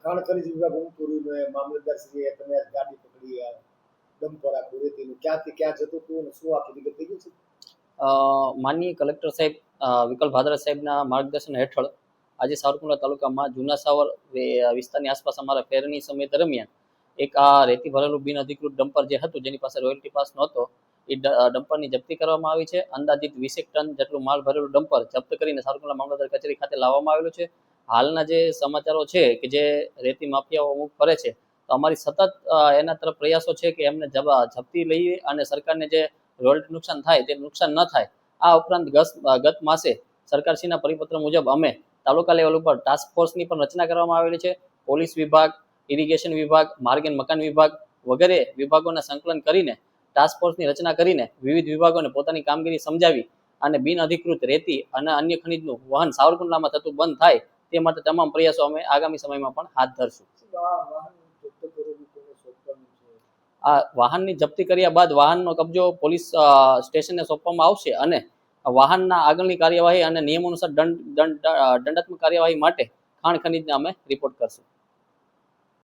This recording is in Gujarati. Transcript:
ખાણ ખનીજ વિભાગ ઊંઘપુરીનો મામલતદારશ્રીએ તમે ગાડી પકડી ડમ્પર આખું રેતીનું ક્યાંથી ક્યાં જતું હતું અને શું આખી વિગત થઈ ગઈ છે? માનનીય કલેક્ટર સાહેબ વિકલ ભાદરા સાહેબના માર્ગદર્શન હેઠળ આજે સાવરકુંડલા તાલુકામાં જૂના સાવર વિસ્તારની આસપાસ અમારા ફેરની સમય દરમિયાન એક આ રેતી ભરેલું બિન અધિકૃત ડમ્પર જે હતું જેની પાસે રોયલ્ટી પાસ નહોતો એ ડમ્પરની જપ્તી કરવામાં આવી છે. અંદાજિત 20 ટન જેટલું માલ ભરેલું ડમ્પર જપ્ત કરીને સાવરકુંડલા મામલતદાર કચેરી ખાતે લાવવામાં આવેલું છે. હાલના જે સમાચારો છે કે જે રેતી માફિયાઓ અમુક કરે છે તો અમારી સતત એના તરફ પ્રયાસો છે કે એમને જપ્તી લઈએ અને સરકારને જે રોયલ્ટી નુકસાન થાય તે નુકસાન ન થાય. આ ઉપરાંત ગત માસે સરકારશ્રીના પરિપત્ર મુજબ અમે તાલુકા લેવલ ઉપર ટાસ્ક ફોર્સની પણ રચના કરવામાં આવેલી છે. પોલીસ વિભાગ, ઇરિગેશન વિભાગ, માર્ગ અને મકાન વિભાગ વગેરે વિભાગોને સંકલન કરીને ટાસ્ક ફોર્સની રચના કરીને વિવિધ વિભાગોને પોતાની કામગીરી સમજાવી અને બિન અધિકૃત રેતી અને અન્ય ખનિજનું વહન સાવરકુંડલામાં થતું બંધ થાય તે માટે તમામ પ્રયાસો અમે આગામી સમયમાં પણ હાથ ધરશું. આ વાહનની જપ્તી કર્યા બાદ વાહનનો કબજો પોલીસ સ્ટેશનને સોંપવામાં આવશે અને વાહનના આગળની કાર્યવાહી અને નિયમો અનુસાર દંડાત્મક કાર્યવાહી માટે ખાણ ખનીજને અમે રિપોર્ટ કરશું.